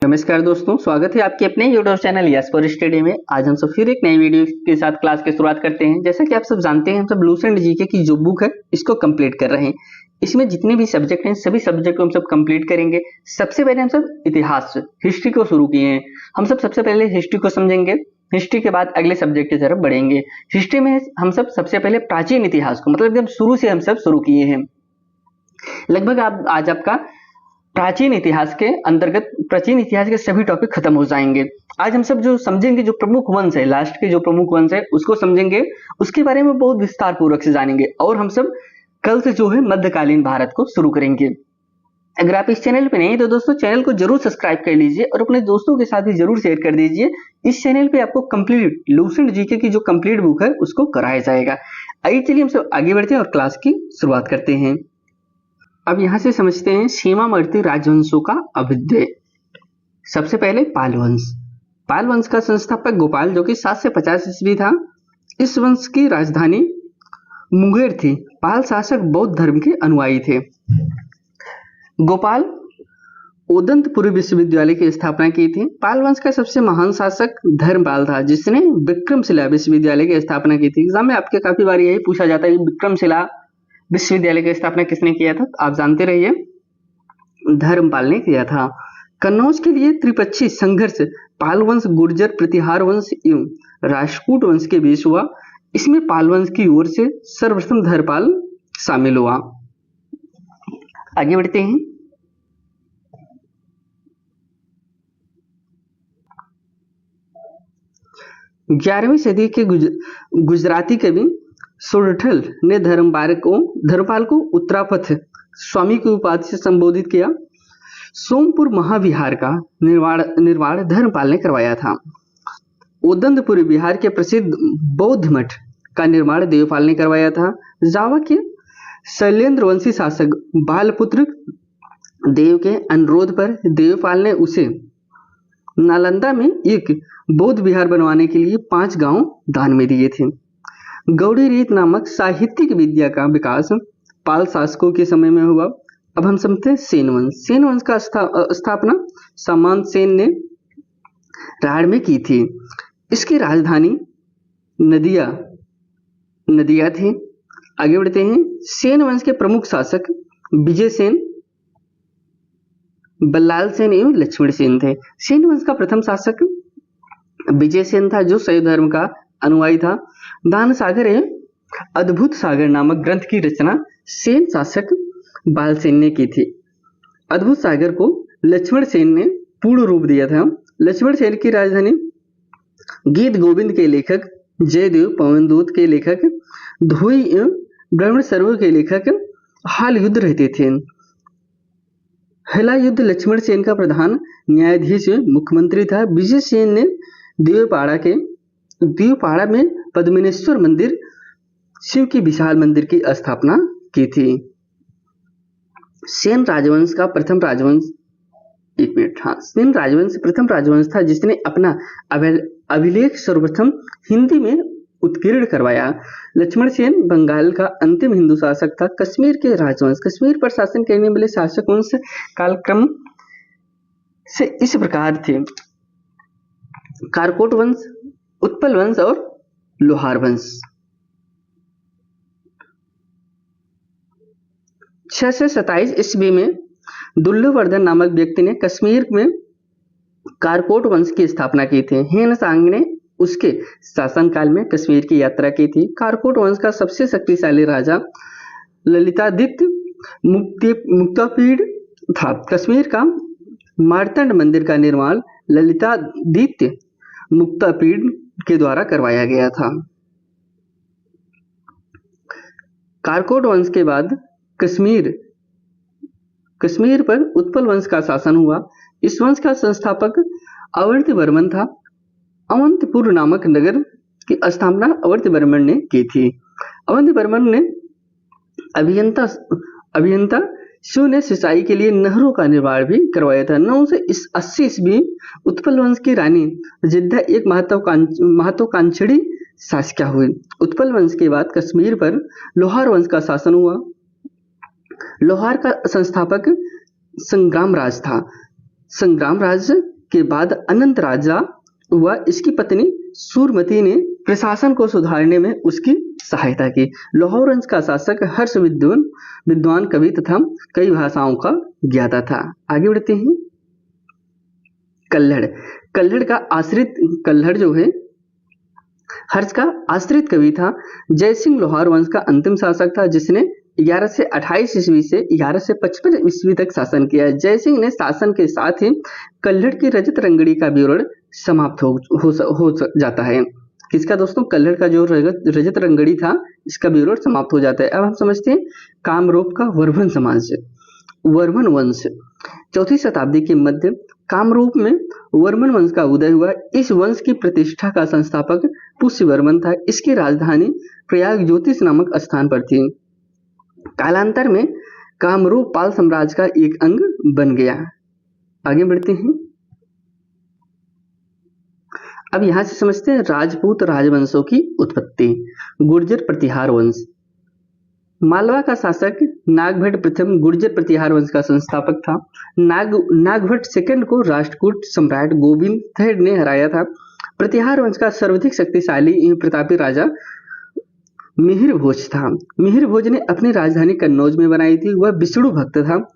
नमस्कार दोस्तों, स्वागत है आपके अपने YouTube channel yes for study में। आज हम सब फिर एक नई वीडियो के साथ क्लास की शुरुआत करते हैं। जैसा कि आप सब जानते हैं, हम सब लूसेंट जीके की जो बुक है इसको कंप्लीट कर रहे हैं। इसमें जितने भी सब्जेक्ट हैं सभी सब्जेक्ट को हम सब कंप्लीट करेंगे। सबसे पहले हम सब इतिहास हिस्ट्री को शुरू किए हैं। हम सब सबसे पहले हिस्ट्री को समझेंगे, हिस्ट्री के बाद अगले सब्जेक्ट की तरफ बढ़ेंगे। हिस्ट्री में हम सब सबसे पहले प्राचीन इतिहास को, मतलब जब शुरू से हम सब शुरू किए हैं। लगभग आप आज आपका प्राचीन इतिहास के सभी टॉपिक खत्म हो जाएंगे। आज हम सब जो समझेंगे, जो प्रमुख वंश है, लास्ट के जो प्रमुख वंश है उसको समझेंगे, उसके बारे में बहुत विस्तार पूर्वक से जानेंगे। और हम सब कल से जो है मध्यकालीन भारत को शुरू करेंगे। अगर आप इस चैनल पे नहीं तो दोस्तों चैनल को जरूर सब्सक्राइब कर लीजिए और अपने दोस्तों के साथ भी जरूर शेयर कर दीजिए। इस चैनल पे आपको कंप्लीट लूसेंट जीके की जो कंप्लीट बुक है उसको कराया जाएगा। आइए चलिए हम सब आगे बढ़ते हैं और क्लास की शुरुआत करते हैं। अब यहां से समझते हैं सीमावर्ती राजवंशों का अभ्युदय। सबसे पहले पाल वंश। पाल वंश का संस्थापक गोपाल, जो कि 750 ईस्वी था। इस वंश की राजधानी मुंगेर थी। पाल शासक बौद्ध धर्म के अनुयायी थे। गोपाल उदंतपुरी विश्वविद्यालय की स्थापना की थी। पाल वंश का सबसे महान शासक धर्मपाल था, जिसने विक्रमशिला विश्वविद्यालय की स्थापना की थी। एग्जाम में आपके काफी बार यही पूछा जाता है, विक्रमशिला विश्वविद्यालय की स्थापना किसने किया था? आप जानते रहिए, धर्मपाल ने किया था। कन्नौज के लिए त्रिपक्षीय संघर्ष पाल वंश, गुर्जर, प्रतिहार वंश एवं राष्ट्रकूट वंश के बीच हुआ। इसमें पाल वंश की ओर से सर्वप्रथम धर्मपाल शामिल हुआ। आगे बढ़ते हैं। ग्यारहवीं सदी के गुजराती कवि सोरठल ने धर्मपाल को उत्तरापथ स्वामी की उपाधि से संबोधित किया। सोमपुर महाविहार का निर्माण धर्मपाल ने करवाया था। उदंतपुरी बिहार के प्रसिद्ध बौद्ध मठ का निर्माण देवपाल ने करवाया था। जावा के शैलेंद्र वंशी शासक बालपुत्र देव के अनुरोध पर देवपाल ने उसे नालंदा में एक बौद्ध विहार बनवाने के लिए 5 गांव दान में दिए थे। गौड़ी रीत नामक साहित्यिक विद्या का विकास पाल शासकों के समय में हुआ। अब हम समझते हैं सेन वंश। सेन वंश का स्थापना सामंत सेन ने राढ़ में की थी। इसकी राजधानी नदिया थी। आगे बढ़ते हैं। सेन वंश के प्रमुख शासक विजय सेन, बल्लाल सेन एवं लक्ष्मण सेन थे। सेन वंश का प्रथम शासक विजय सेन था, जो शैव धर्म का अनुयायी था। दान सागर एवं अद्भुत सागर नामक ग्रंथ की रचना सेन शासक बाल सेन ने की थी। अद्भुत सागर को लक्ष्मण सेन ने पूर्ण रूप दिया था। लक्ष्मण सेन की राजधानी गीत गोविंद के लेखक जयदेव, पवनदूत के लेखक धोई एवं ब्राह्मण सर्व के लेखक हाल युद्ध रहते थे। हला युद्ध लक्ष्मण सेन का प्रधान न्यायाधीश मुख्यमंत्री था। विजय सेन ने देवपाड़ा में पद्मनेश्वर मंदिर, शिव की विशाल मंदिर की स्थापना की थी। सेन राजवंश का प्रथम राजवंश सेन राजवंश प्रथम राजवंश था, जिसने अपना अभिलेख सर्वप्रथम हिंदी में उत्कीर्ण करवाया। लक्ष्मण सेन बंगाल का अंतिम हिंदू शासक था। कश्मीर के राजवंश। कश्मीर पर शासन करने वाले शासक वंश कालक्रम से इस प्रकार थे: कारकोट वंश, उत्पल वंश और लोहार वंश। 627 ईस्वी में दुल्लुवर्धन नामक व्यक्ति ने कश्मीर में कारकोट वंश की स्थापना की थी। हेनसांग ने उसके शासनकाल में कश्मीर की यात्रा की थी। कारकोट वंश का सबसे शक्तिशाली राजा ललितादित्य मुक्तापीड़ था। कश्मीर का मार्तंड मंदिर का निर्माण ललितादित्य मुक्तापीड़ के द्वारा करवाया गया था। कारकोट वंश के बाद कश्मीर पर उत्पल वंश का शासन हुआ। इस वंश का संस्थापक अवंतीवर्मन था। अवंतीपुर नामक नगर की स्थापना अवंतीवर्मन ने की थी। अवंतीवर्मन ने अभियंता शिव ने सिंचाई के लिए नहरों का निर्माण भी करवाया था। 980 ईस्वी उत्पल वंश की रानी जिद्दा एक महत्वाकांक्षी शासिका हुई। उत्पल वंश के बाद कश्मीर पर लोहार वंश का शासन हुआ। लोहार का संस्थापक संग्राम राज था। संग्राम राज के बाद अनंत राजा हुआ, इसकी पत्नी सूरमती ने प्रशासन को सुधारने में उसकी सहायता की। लाहौर वंश का शासक हर्ष विद्वान कवि तथा कई भाषाओं का ज्ञाता था। आगे बढ़ते हैं। कल्हड़ का आश्रित, कल्हड़ जो है हर्ष का आश्रित कवि था। जयसिंह लाहौर वंश का अंतिम शासक था, जिसने 1128 ईस्वी से 1155 ईस्वी तक शासन किया। जयसिंह ने शासन के साथ ही कल्हड़ की रजत रंगड़ी का विवरण समाप्त हो जाता है। किसका दोस्तों? कल्हड़ का जो रजत रंगड़ी था, इसका विवरण समाप्त हो जाता है। अब हम समझते हैं कामरूप का वर्मन समाज, वर्मन वंश। 4वीं शताब्दी के मध्य कामरूप में वर्मन वंश का उदय हुआ। इस वंश की प्रतिष्ठा का संस्थापक पुष्यवर्मन था। इसकी राजधानी प्रयाग ज्योतिष नामक स्थान पर थी। कालांतर में कामरूप पाल साम्राज्य का एक अंग बन गया। आगे बढ़ते हैं। अब यहां से समझते हैं राजपूत राजवंशों की उत्पत्ति। गुर्जर प्रतिहार वंश। मालवा का शासक नागभट्ट प्रथम गुर्जर प्रतिहार वंश का संस्थापक था। नागभट्ट सेकंड को राष्ट्रकूट सम्राट गोविंद थर्ड ने हराया था। प्रतिहार वंश का सर्वाधिक शक्तिशाली एवं प्रतापी राजा मिहिर भोज था। मिहिर भोज ने अपनी राजधानी कन्नौज में बनाई थी। वह विष्णु भक्त था।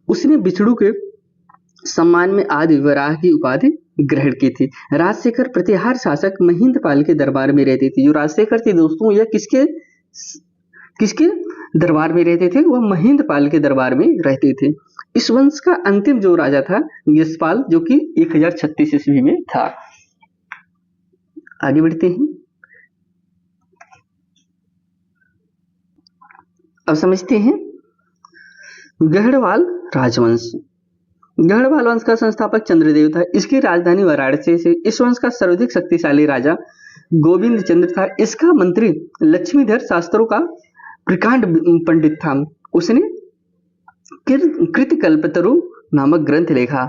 उसने विष्णु के सम्मान में आदि वराह की उपाधि ग्रहण की थी। राजशेखर प्रतिहार शासक महेंद्रपाल के दरबार में रहते थे। जो राजशेखर थे दोस्तों, यह किसके दरबार में रहते थे? वह महेंद्रपाल के दरबार में रहते थे। इस वंश का अंतिम जो राजा था यशपाल, जो कि 1036 ईस्वी में था। आगे बढ़ते हैं। अब समझते हैं गढ़वाल राजवंश। गढ़वाल वंश का संस्थापक चंद्रदेव था। इसकी राजधानी वाराणसी से। इस वंश का सर्वाधिक शक्तिशाली राजा गोविंद चंद्र था। इसका मंत्री लक्ष्मीधर शास्त्रों का प्रकांड पंडित था। उसने कृतकल्पतरु नामक ग्रंथ लिखा।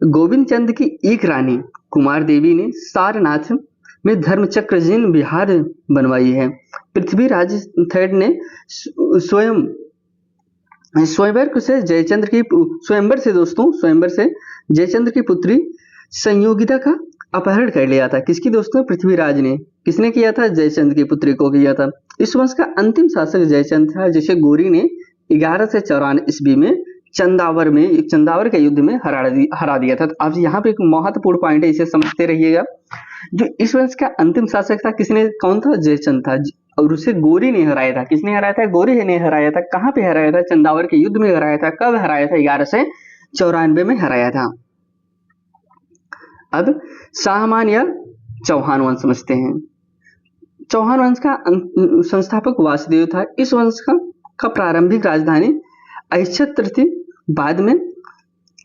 गोविंद चंद्र की एक रानी कुमार देवी ने सारनाथ में धर्मचक्र जिन विहार बनवाई है। पृथ्वीराज थर्ड ने स्वयंवर से जयचंद्र की पुत्री संयोगिता का अपहरण कर लिया था। किसकी दोस्तों? पृथ्वीराज ने। किसने किया था? जयचंद्र की पुत्री को किया था। इस वंश का अंतिम शासक जयचंद्र था, जिसे गोरी ने 1154 ईस्वी में चंदावर के युद्ध में हरा दिया था। तो आप यहाँ पे एक महत्वपूर्ण पॉइंट है, इसे समझते रहिएगा। जो इस वंश का अंतिम शासक था, कौन था? जयचंद्र था, और उसे गोरी ने हराया था। किसने हराया था? गोरी ने हराया था। कहाँ पे हराया था? चंदावर के युद्ध में हराया था। कब हराया था? 1194 में हराया था। अब साहमान या चौहान वंश समझते हैं। चौहान वंश का संस्थापक वासुदेव था। इस वंश का प्रारंभिक राजधानी अहिच्छत्र थी। बाद में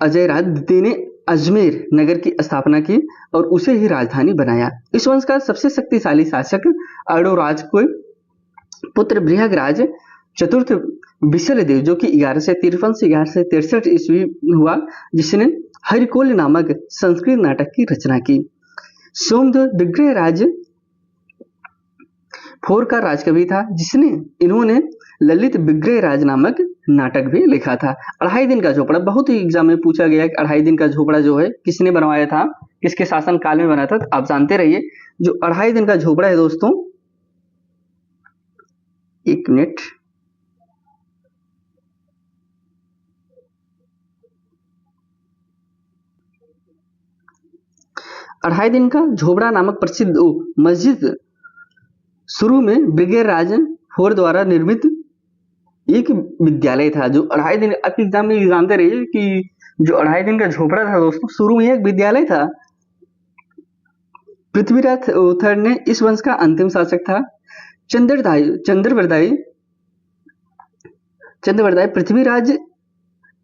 अजयराज द्वितीय ने अजमेर नगर की स्थापना की और उसे ही राजधानी बनाया। इस वंश का सबसे शक्तिशाली शासक अर्णोराज को पुत्र बृहगराज चतुर्थ विशलदेव, जो कि 1153 से 1163 ईस्वी हुआ, जिसने हरिकोल नामक संस्कृत नाटक की रचना की। सोमदेव विग्रहराज फोर का राजकवि था, इन्होंने ललित विग्रहराज नामक नाटक भी लिखा था। 2.5 दिन का झोपड़ा, बहुत ही एग्जाम में पूछा गया कि 2.5 दिन का झोपड़ा जो है किसने बनवाया था, किसके शासन काल में बना था, तो आप जानते रहिए। जो 2.5 दिन का झोपड़ा है दोस्तों, एक मिनट, अढ़ाई दिन का झोपड़ा नामक प्रसिद्ध मस्जिद शुरू में ब्रिगेडियर फोर द्वारा निर्मित एक विद्यालय था। जो 2.5 दिन, आपके एग्जाम में जानते रहिए कि जो 2.5 दिन का झोपड़ा था दोस्तों, शुरू में एक विद्यालय था। पृथ्वीराज थर्ड ने इस वंश का अंतिम शासक था। चंद्रवरदायी पृथ्वीराज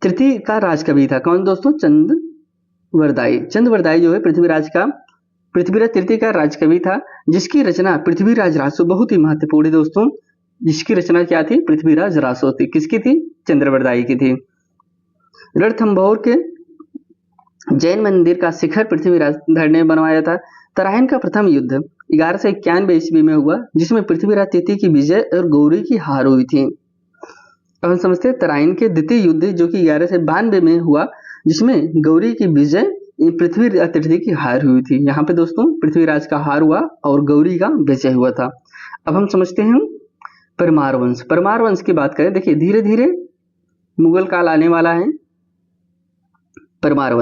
तृतीय का राजकवि था। कौन दोस्तों? चंद्रवरदायी जो है पृथ्वीराज तृतीय का राजकवि था, जिसकी रचना पृथ्वीराज रासो, बहुत ही महत्वपूर्ण है दोस्तों, जिसकी रचना क्या थी? पृथ्वीराज रासो थी। किसकी थी? चंद्रवरदायी की थी। रणथंभौर के जैन मंदिर का शिखर पृथ्वीराज थर्ड ने बनवाया था। तराइन का प्रथम युद्ध 1191 ईस्वी में हुआ, जिसमें पृथ्वीराज तृतीय की विजय और गौरी की हार हुई थी। अब हम समझते हैं तराइन के द्वितीय युद्ध, जो कि 1192 में हुआ, जिसमें गौरी की विजय पृथ्वी तृतीय की हार हुई थी। यहाँ पे दोस्तों पृथ्वीराज का हार हुआ और गौरी का विजय हुआ था। अब हम समझते हैं परमार वंश। परमार वंश की बात करें, देखिए धीरे धीरे मुगल काल आने वाला है। परमार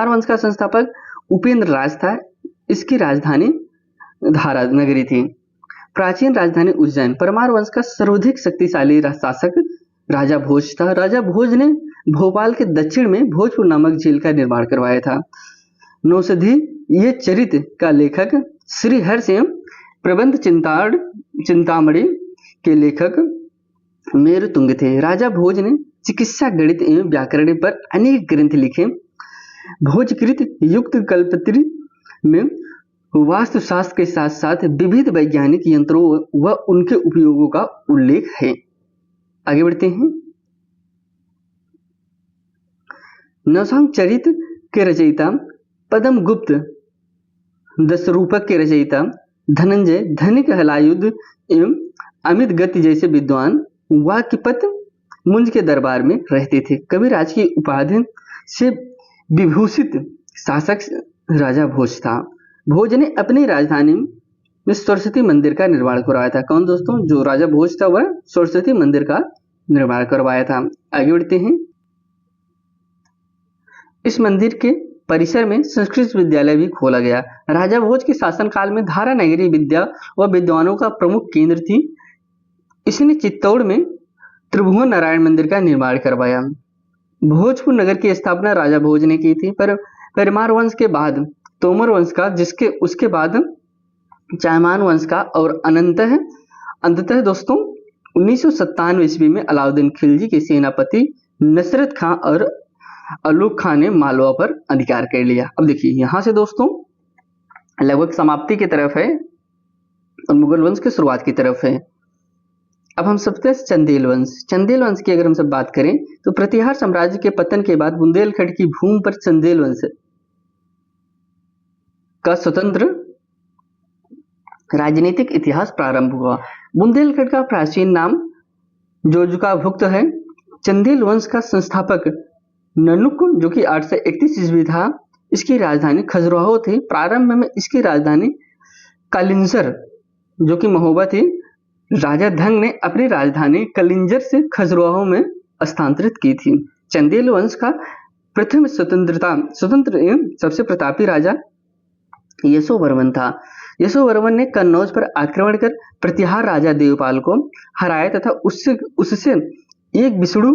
वंश का संस्थापक उपेंद्र राज था। इसकी राजधानी धारा नगरी थी। प्राचीन राजधानी उज्जैन। परमार वंश का सर्वाधिक शक्तिशाली शासक राजा भोज था। राजा भोज ने भोपाल के दक्षिण में भोजपुर नामक झील का निर्माण करवाया था। नौषधि ये चरित्र का लेखक श्री हरसिंह, प्रबंध चिंतामणि के लेखक मेरुतुंग थे। राजा भोज ने चिकित्सा, गणित एवं व्याकरण पर अनेक ग्रंथ लिखे। भोजकृत युक्त कल्पत्री में वास्तुशास्त्र के साथ साथ विविध वैज्ञानिक यंत्रों व उनके उपयोगों का उल्लेख है। आगे बढ़ते हैं। नवसंग चरित के रचयिता पद्म गुप्त, दशरूपक के रचयिता धनंजय, धनिक हलायुध एवं अमित गति जैसे विद्वान वाक्यपत मुंज के दरबार में रहते थे। कविराज की उपाधि से विभूषित शासक राजा भोज था। भोज ने अपनी राजधानी में सरस्वती मंदिर का निर्माण करवाया था। कौन दोस्तों? जो राजा भोज था वह सरस्वती मंदिर का निर्माण करवाया था। आगे बढ़ते हैं। इस मंदिर के परिसर में संस्कृत विद्यालय भी खोला गया। राजा भोज के शासनकाल में धारा नगरी विद्या व विद्वानों का प्रमुख केंद्र थी। इसने चित्तौड़ में त्रिभुवन नारायण मंदिर का निर्माण करवाया। भोजपुर नगर की स्थापना राजा भोज ने की थी। पर परमार वंश के बाद तोमर वंश का, उसके बाद चायमान वंश का और अंततः दोस्तों 1997 ईस्वी में अलाउद्दीन खिलजी के सेनापति नसरत खां और अलूक खां ने मालवा पर अधिकार कर लिया। अब देखिए यहां से दोस्तों लगभग समाप्ति की तरफ है और मुगल वंश की शुरुआत की तरफ है। अब हम सबसे चंदेल वंश की अगर हम सब बात करें तो प्रतिहार साम्राज्य के पतन के बाद बुंदेलखंड की भूमि पर चंदेल वंश का स्वतंत्र राजनीतिक इतिहास प्रारंभ हुआ। बुंदेलखंड का प्राचीन नाम जोजुकाभुक्त है। चंदेल वंश का संस्थापक ननुक, जो कि 831 ईस्वी था, इसकी राजधानी खजुराहो थी। प्रारंभ में इसकी राजधानी कलिंजर, जो कि महोबा थी। राजा धंग ने अपनी राजधानी कलिंजर से खजुराहो में स्थानांतरित की थी। चंदेल वंश का प्रथम स्वतंत्र एवं सबसे प्रतापी राजा यशोवर्मन था। यशोवर्मन ने कन्नौज पर आक्रमण कर प्रतिहार राजा देवपाल को हराया तथा उससे एक विष्णु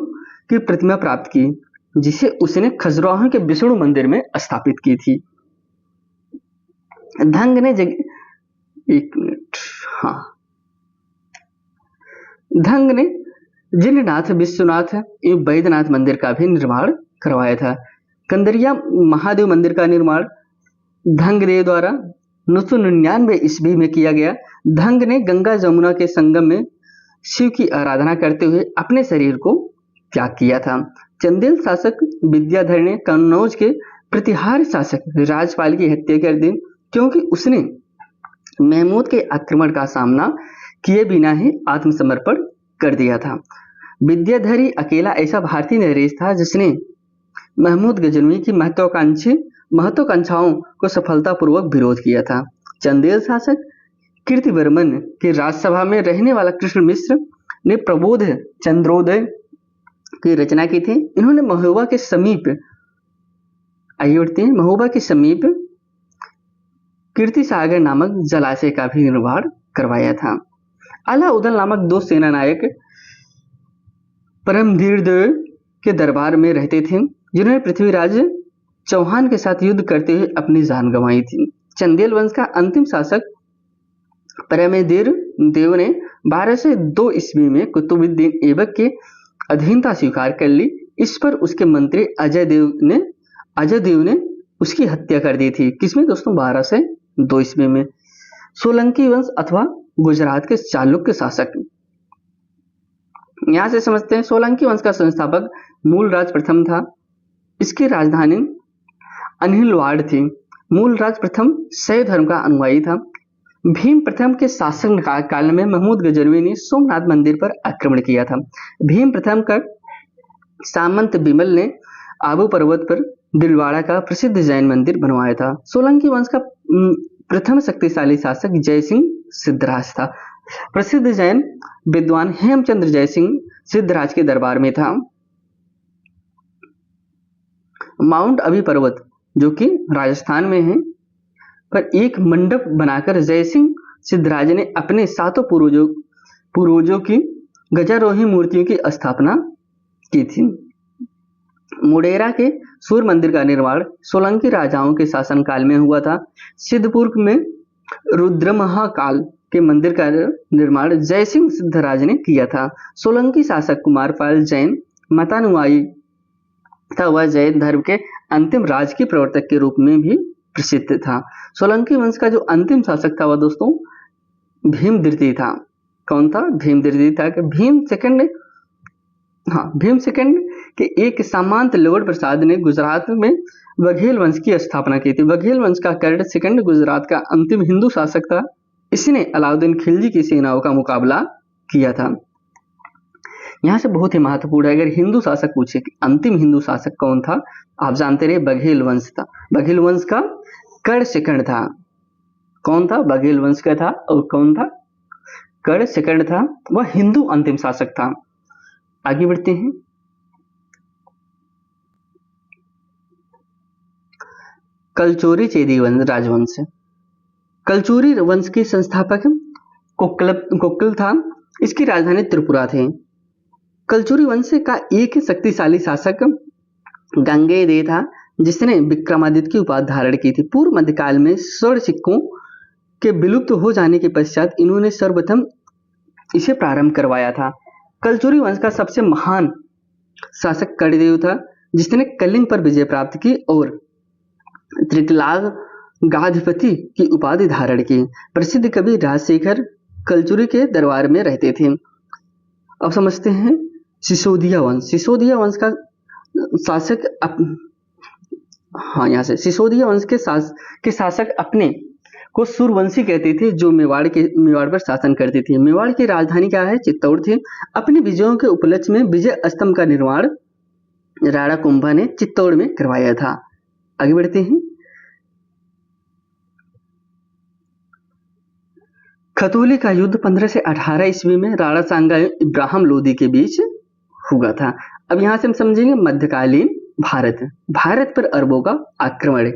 की प्रतिमा प्राप्त की, जिसे उसने खजुराहो के विष्णु मंदिर में स्थापित की थी। धंग ने जिननाथ, विश्वनाथ एवं वैद्यनाथ मंदिर का भी निर्माण करवाया था। कंदरिया महादेव मंदिर का निर्माण धंगदेव द्वारा 999 ईस्वी में किया गया। धंग ने गंगा जमुना के संगम में शिव की आराधना करते हुए अपने शरीर को त्याग किया था। चंदेल शासक विद्याधर ने कन्नौज के प्रतिहार शासक राजपाल की हत्या कर दी, क्योंकि उसने महमूद के आक्रमण का सामना किए बिना ही आत्मसमर्पण कर दिया था। विद्याधर ही अकेला ऐसा भारतीय नरेश था जिसने महमूद गजनवी की महत्वाकांक्षाओं को सफलतापूर्वक विरोध किया था। चंदेल शासक कीर्तिवर्मन के राजसभा में रहने वाला कृष्ण मिश्र ने प्रबोध चंद्रोदय की रचना की थी। इन्होंने महोबा के समीप कीर्ति सागर नामक जलाशय का भी निर्माण करवाया था। अलाउद्दीन नामक दो सेना नायक परमधीरदेव के दरबार में रहते थे, जिन्होंने पृथ्वीराज चौहान के साथ युद्ध करते हुए अपनी जान गंवाई थी। चंदेल वंश का अंतिम शासक परमधीर देव ने 1202 ईस्वी में कुतुबुद्दीन ऐबक के अधीनता स्वीकार कर ली। इस पर उसके मंत्री अजय देव ने उसकी हत्या कर दी थी। किसमें दोस्तों? 1202 ईस्वी में। सोलंकी वंश अथवा गुजरात के चालुक्य शासक, यहां से समझते हैं सोलंकी वंश का संस्थापक मूलराज प्रथम था। इसकी राजधानी अनिलवाड़ थी। मूलराज प्रथम शैव धर्म का अनुयायी था। भीम प्रथम के शासन काल में महमूद गजनवी ने सोमनाथ मंदिर पर आक्रमण किया था। भीम प्रथम का सामंत बिमल ने आबू पर्वत पर दिलवाड़ा का प्रसिद्ध जैन मंदिर बनवाया था। सोलंकी वंश का प्रथम शक्तिशाली शासक जयसिंह सिद्धराज था। प्रसिद्ध जैन विद्वान हेमचंद्र जयसिंह सिद्धराज के दरबार में था। माउंट अभी पर्वत जो कि राजस्थान में है पर एक मंडप बनाकर जयसिंह सिद्धराज ने अपने सातों पूर्वजों की गजारोही मूर्तियों की स्थापना की थी। मुडेरा के सूर्य मंदिर का निर्माण सोलंकी राजाओं के शासनकाल में हुआ था। सिद्धपुर में रुद्रमहाकाल के मंदिर का निर्माण जयसिंह सिद्धराज ने किया था। सोलंकी शासक कुमारपाल जैन मतानुयायी था। वह जैन धर्म के अंतिम राजकीय प्रवर्तक के रूप में भी प्रसिद्ध था। सोलंकी वंश का जो अंतिम शासक था वह दोस्तों भीमदिर्ती था। कौन था? भीमदिर्ती था। कि भीम सेकंड के एक सामंत लोड प्रसाद ने गुजरात में बघेल वंश की स्थापना की थी। बघेल वंश का कर्ण सेकंड गुजरात का अंतिम हिंदू शासक था। इसने अलाउद्दीन खिलजी की सेनाओं का मुकाबला किया था। यहाँ से बहुत ही महत्वपूर्ण है, अगर हिंदू शासक पूछे कि अंतिम हिंदू शासक कौन था, आप जानते रहे बघेल वंश था। बघेल वंश का कर्ण सेकंड था। कौन था? बघेल वंश का था। और कौन था? कर्ण सेकंड था। वह हिंदू अंतिम शासक था। आगे बढ़ते हैं। कलचोरी चेदी राजवंश। कलचुरी वंश के संस्थापक कोक्कल था। इसकी राजधानी त्रिपुरा थी। कलचुरी वंश का एक शक्तिशाली शासक गंगेदे था जिसने विक्रमादित्य की उपाधि धारण की थी। पूर्व मध्यकाल में स्वर्ण सिक्कों के विलुप्त हो जाने के पश्चात इन्होंने सर्वप्रथम इसे प्रारंभ करवाया था। कलचुरी वंश का सबसे महान शासक कणदेव था जिसने कलिंग पर विजय प्राप्त की और त्रिकलाग गाधिपति की उपाधि धारण की। प्रसिद्ध कवि राजशेखर कलचुरी के दरबार में रहते थे। अब समझते हैं सिसोदिया वंश। सिसोदिया वंश का शासक यहाँ से सिसोदिया वंश के शासक अपने को सूर्यवंशी कहते थे जो मेवाड़ पर शासन करते थे। मेवाड़ की राजधानी क्या है? चित्तौड़ थी। अपने विजयों के उपलक्ष्य में विजय स्तंभ का निर्माण राणा कुंभा ने चित्तौड़ में करवाया था। आगे बढ़ते हैं। खतौली का युद्ध 1518 ईस्वी में राणा सांगा एवं इब्राहिम लोदी के बीच हुआ था। अब यहां से हम समझेंगे मध्यकालीन भारत पर अरबों का आक्रमण।